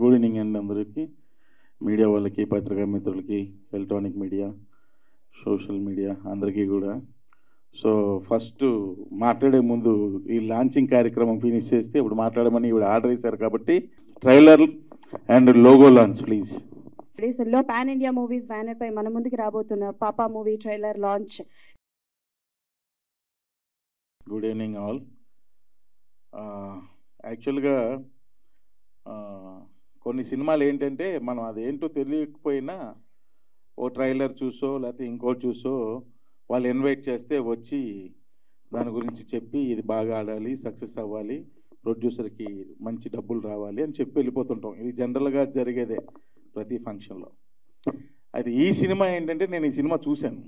Good evening అండి అందరికీ, media వాళ్ళకి, పత్రికా మిత్రులకి, ఎలక్ట్రానిక్ మీడియా, సోషల్ మీడియా అందరికీ కూడా. సో ఫస్ట్ మాట్లాడే ముందు ఈ లాంచింగ్ కార్యక్రమం ఫినిష్ చేస్తే ఇప్పుడు మాట్లాడమని ఇవి ఆర్డర్ చేశారు కాబట్టి trailer and logo launch please. లో పాన్ ఇండియా మూవీస్ బ్యానర్ పై మన ముందుకు రాబోతున్న పాపా movie trailer launch. Good evening all. యాక్చువల్గా కొన్ని సినిమాలు ఏంటంటే మనం అదేంటో తెలియకపోయినా ఓ ట్రైలర్ చూసో లేకపోతే ఇంకోటి చూసో వాళ్ళు ఇన్వైట్ చేస్తే వచ్చి దాని గురించి చెప్పి ఇది బాగా ఆడాలి, సక్సెస్ అవ్వాలి, ప్రొడ్యూసర్కి మంచి డబ్బులు రావాలి అని చెప్పి వెళ్ళిపోతుంటాం. ఇది జనరల్గా జరిగేదే ప్రతి ఫంక్షన్లో. అయితే ఈ సినిమా ఏంటంటే నేను ఈ సినిమా చూశాను.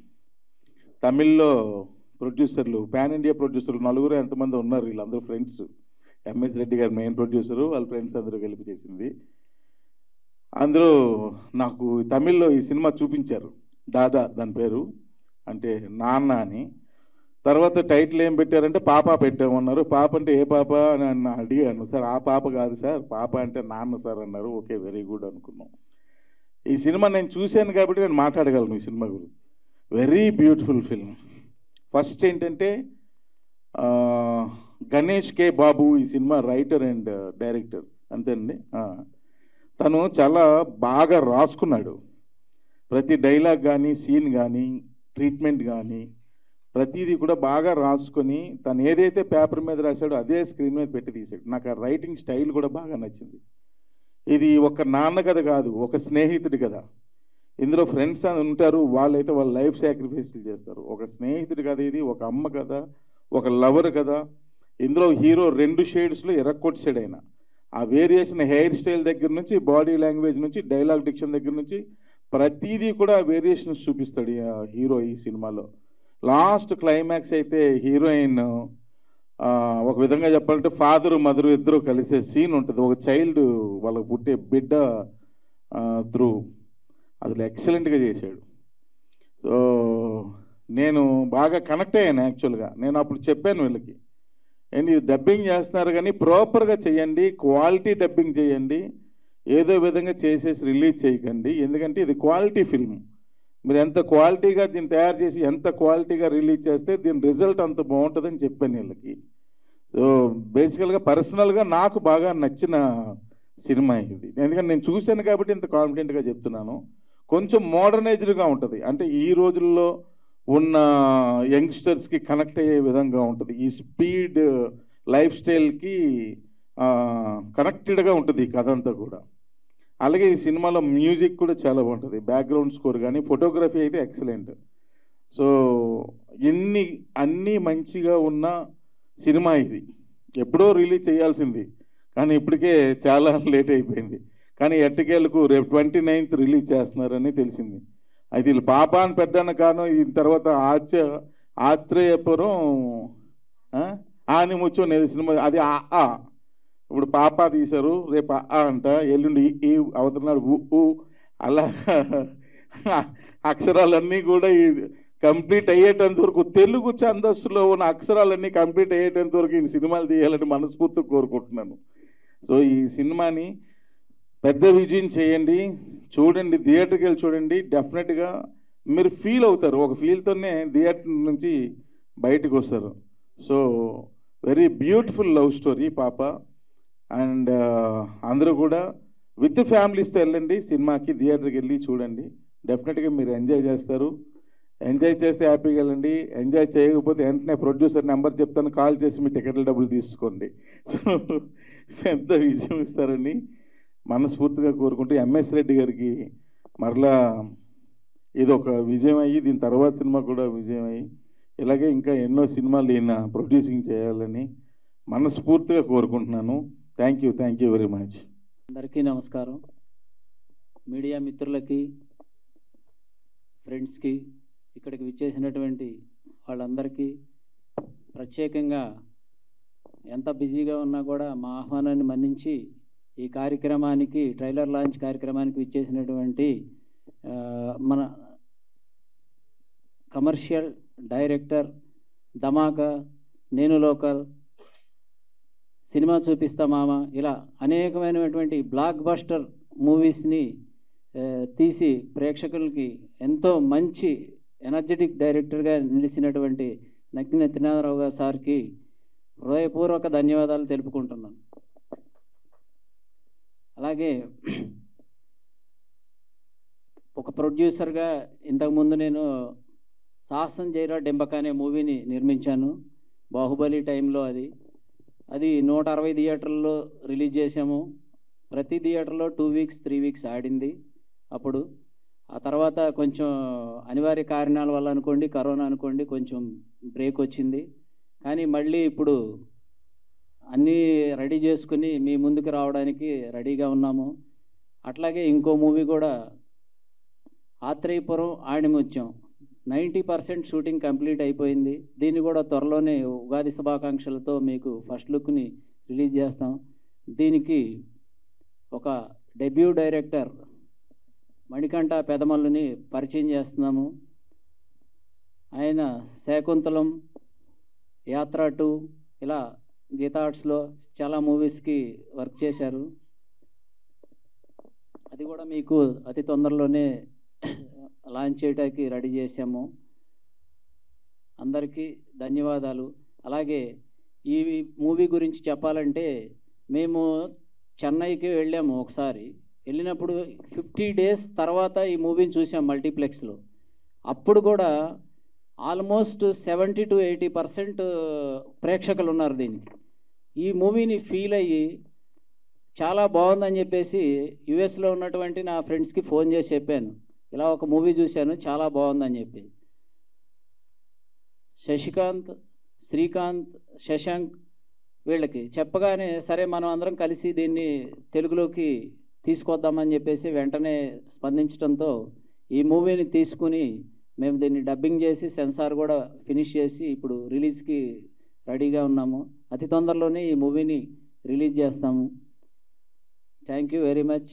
తమిళ్లో ప్రొడ్యూసర్లు, పాన్ ఇండియా ప్రొడ్యూసర్లు నలుగురు ఎంతమంది ఉన్నారు, వీళ్ళందరూ ఫ్రెండ్స్. ఎంఎస్ రెడ్డి గారు మెయిన్ ప్రొడ్యూసరు, వాళ్ళ ఫ్రెండ్స్ అందరూ కలిపి చేసింది. అందరూ నాకు తమిళ్లో ఈ సినిమా చూపించారు. దాదా దాని పేరు, అంటే నాన్న అని. తర్వాత టైటిల్ ఏం పెట్టారంటే పాప పెట్టామన్నారు. పాప అంటే ఏ పాప అని అడిగాను. సార్ ఆ పాప కాదు సార్, పాప అంటే నాన్న సార్ అన్నారు. ఓకే, వెరీ గుడ్ అనుకున్నాం. ఈ సినిమా నేను చూశాను కాబట్టి నేను మాట్లాడగలను ఈ సినిమా గురించి. Very beautiful film. ఫస్ట్ ఏంటంటే గణేష్ కే బాబు ఈ సినిమా రైటర్ అండ్ డైరెక్టర్, అంతేనండి. తను చాలా బాగా రాసుకున్నాడు. ప్రతి డైలాగ్ కానీ, సీన్ కానీ, ట్రీట్మెంట్ కానీ ప్రతిదీ కూడా బాగా రాసుకొని తను ఏదైతే పేపర్ మీద రాశాడో అదే స్క్రీన్ మీద పెట్టి తీశాడు. నాకు ఆ రైటింగ్ స్టైల్ కూడా బాగా నచ్చింది. ఇది ఒక నాన్న కథ కాదు, ఒక స్నేహితుడి కథ. ఇందులో ఫ్రెండ్స్ అని ఉంటారు, వాళ్ళైతే వాళ్ళ లైఫ్ సాక్రిఫైస్లు చేస్తారు. ఒక స్నేహితుడి కథ ఇది, ఒక అమ్మ కథ, ఒక లవర్ కథ. ఇందులో హీరో 2 షేడ్స్లో ఎర్రకొట్టాడు ఆయన. ఆ వేరియేషన్ హెయిర్ స్టైల్ దగ్గర నుంచి, బాడీ లాంగ్వేజ్ నుంచి, డైలాగ్ డిక్షన్ దగ్గర నుంచి ప్రతిదీ కూడా వేరియేషన్స్ చూపిస్తాడు హీరో ఈ సినిమాలో. లాస్ట్ క్లైమాక్స్ అయితే హీరోయిన్ ఒక విధంగా చెప్పాలంటే ఫాదరు మదరు ఇద్దరు కలిసే సీన్ ఉంటుంది. ఒక చైల్డ్ వాళ్ళకు పుట్టే బిడ్డ త్రూ అసలు ఎక్సలెంట్గా చేశాడు. సో నేను బాగా కనెక్ట్ అయ్యాను. యాక్చువల్గా నేను అప్పుడు చెప్పాను వీళ్ళకి, ఏంటి డబ్బింగ్ చేస్తున్నారు కానీ ప్రాపర్గా చేయండి, క్వాలిటీ డబ్బింగ్ చేయండి, ఏదో విధంగా చేసేసి రిలీజ్ చేయకండి. ఎందుకంటే ఇది క్వాలిటీ ఫిల్మ్. మీరు ఎంత క్వాలిటీగా దీన్ని తయారు చేసి ఎంత క్వాలిటీగా రిలీజ్ చేస్తే దీని రిజల్ట్ అంత బాగుంటుందని చెప్పాను వీళ్ళకి. సో బేసికల్గా పర్సనల్గా నాకు బాగా నచ్చిన సినిమా ఇది. ఎందుకంటే నేను చూశాను కాబట్టి ఇంత కాన్ఫిడెంట్గా చెప్తున్నాను. కొంచెం మోడర్నైజ్డ్గా ఉంటుంది, అంటే ఈ రోజుల్లో ఉన్న యంగ్స్టర్స్కి కనెక్ట్ అయ్యే విధంగా ఉంటుంది. ఈ స్పీడ్ లైఫ్ స్టైల్కి కనెక్టెడ్గా ఉంటుంది ఈ కథ అంతా కూడా. అలాగే ఈ సినిమాలో మ్యూజిక్ కూడా చాలా బాగుంటుంది, బ్యాక్గ్రౌండ్ స్కోర్ కానీ, ఫోటోగ్రఫీ అయితే ఎక్సలెంట్. సో అన్నీ మంచిగా ఉన్న సినిమా ఇది. ఎప్పుడో రిలీజ్ చేయాల్సింది కానీ ఇప్పటికే చాలా లేట్ అయిపోయింది. కానీ ఎట్టకేలకు రేపు 29th రిలీజ్ చేస్తున్నారని తెలిసింది. అయితే వీళ్ళు పాప అని పెట్టాను కారణం ఈ తర్వాత ఆత్రేయపురం ఆని ముచ్చు అనేది సినిమా, అది ఇప్పుడు పాప తీశారు, రేపు అంట, ఎల్లుండి ఈ అవతలనాడు ఊ, అలా అక్షరాలన్నీ కూడా కంప్లీట్ అయ్యేటంత వరకు, తెలుగు ఛందస్సులో ఉన్న అక్షరాలన్నీ కంప్లీట్ అయ్యేటంత వరకు ఈ సినిమాలు తీయాలని మనస్ఫూర్తిగా కోరుకుంటున్నాను. సో ఈ సినిమాని పెద్ద విజయం చేయండి, చూడండి, థియేటర్కి వెళ్ళి చూడండి. డెఫినెట్గా మీరు ఫీల్ అవుతారు, ఒక ఫీల్తోనే థియేటర్ నుంచి బయటకు వస్తారు. So very beautiful love story పాప. అండ్ అందరూ కూడా విత్ ఫ్యామిలీస్తో వెళ్ళండి సినిమాకి, థియేటర్కి వెళ్ళి చూడండి. డెఫినెట్గా మీరు ఎంజాయ్ చేస్తారు. ఎంజాయ్ చేస్తే హ్యాపీగా వెళ్ళండి, ఎంజాయ్ చేయకపోతే వెంటనే ప్రొడ్యూసర్ నెంబర్ చెప్తాను, కాల్ చేసి మీ టికెట్ల డబ్బులు తీసుకోండి. సో పెద్ద విజయం ఇస్తారని మనస్ఫూర్తిగా కోరుకుంటూ, ఎంఎస్ రెడ్డి గారికి మరలా ఇది ఒక విజయం అయ్యి దీని తర్వాత సినిమా కూడా విజయం అయ్యి ఇలాగే ఇంకా ఎన్నో సినిమాలు ఈయన ప్రొడ్యూసింగ్ చేయాలని మనస్ఫూర్తిగా కోరుకుంటున్నాను. Thank you very much. అందరికీ నమస్కారం. మీడియా మిత్రులకి, ఫ్రెండ్స్కి, ఇక్కడికి విచ్చేసినటువంటి వాళ్ళందరికీ ప్రత్యేకంగా, ఎంత బిజీగా ఉన్నా కూడా మా ఆహ్వానాన్ని మన్నించి ఈ కార్యక్రమానికి, ట్రైలర్ లాంచ్ కార్యక్రమానికి విచ్చేసినటువంటి మన కమర్షియల్ డైరెక్టర్, ధమాకా, నేను లోకల్, సినిమా చూపిస్తా మామ, ఇలా అనేకమైనటువంటి బ్లాక్ బస్టర్ మూవీస్ని తీసి ప్రేక్షకులకి ఎంతో మంచి ఎనర్జెటిక్ డైరెక్టర్గా నిలిచినటువంటి నక్కిన త్రినాథరావు గారు సార్కి హృదయపూర్వక ధన్యవాదాలు తెలుపుకుంటున్నాను. అలాగే ఒక ప్రొడ్యూసర్గా ఇంతకుముందు నేను సాహసం జైరా డెంబక అనే మూవీని నిర్మించాను. బాహుబలి టైంలో అది 160 థియేటర్లలో రిలీజ్ చేసాము. ప్రతి థియేటర్లో 2 వీక్స్ 3 వీక్స్ ఆడింది. అప్పుడు ఆ తర్వాత కొంచెం అనివార్య కారణాల వల్ల అనుకోండి, కరోనా అనుకోండి, కొంచెం బ్రేక్ వచ్చింది. కానీ మళ్ళీ ఇప్పుడు అన్నీ రెడీ చేసుకుని మీ ముందుకు రావడానికి రెడీగా ఉన్నాము. అట్లాగే ఇంకో మూవీ కూడా ఆత్రేయపురం ఆణిముత్యం 90% షూటింగ్ కంప్లీట్ అయిపోయింది. దీన్ని కూడా త్వరలోనే ఉగాది శుభాకాంక్షలతో మీకు ఫస్ట్ లుక్ని రిలీజ్ చేస్తాం. దీనికి ఒక డెబ్యూ డైరెక్టర్ మణికంఠ పెదమల్లుని పరిచయం చేస్తున్నాము. ఆయన శాకుంతలం, యాత్ర 2 ఇలా గీతా ఆర్ట్స్లో చాలా మూవీస్కి వర్క్ చేశారు. అది కూడా మీకు అతి తొందరలోనే లాంచ్ చేయడానికి రెడీ చేశాము. అందరికీ ధన్యవాదాలు. అలాగే ఈ మూవీ గురించి చెప్పాలంటే మేము చెన్నైకి వెళ్ళాము ఒకసారి. వెళ్ళినప్పుడు 50 డేస్ తర్వాత ఈ మూవీని చూసాం మల్టీప్లెక్స్లో. అప్పుడు కూడా ఆల్మోస్ట్ 70 to 80% ప్రేక్షకులు ఉన్నారు దీనికి. ఈ మూవీని ఫీల్ అయ్యి చాలా బాగుందని చెప్పేసి యుఎస్లో ఉన్నటువంటి నా ఫ్రెండ్స్కి ఫోన్ చేసి చెప్పాను, ఇలా ఒక మూవీ చూశాను చాలా బాగుందని చెప్పి. శశికాంత్, శ్రీకాంత్, శశాంక్ వీళ్ళకి చెప్పగానే సరే మనం అందరం కలిసి దీన్ని తెలుగులోకి తీసుకొద్దామని చెప్పేసి వెంటనే స్పందించడంతో ఈ మూవీని తీసుకుని మేము దీన్ని డబ్బింగ్ చేసి సెన్సార్ కూడా ఫినిష్ చేసి ఇప్పుడు రిలీజ్కి రెడీగా ఉన్నాము. అతి తొందరలోనే ఈ మూవీని రిలీజ్ చేస్తాము. Thank you very much.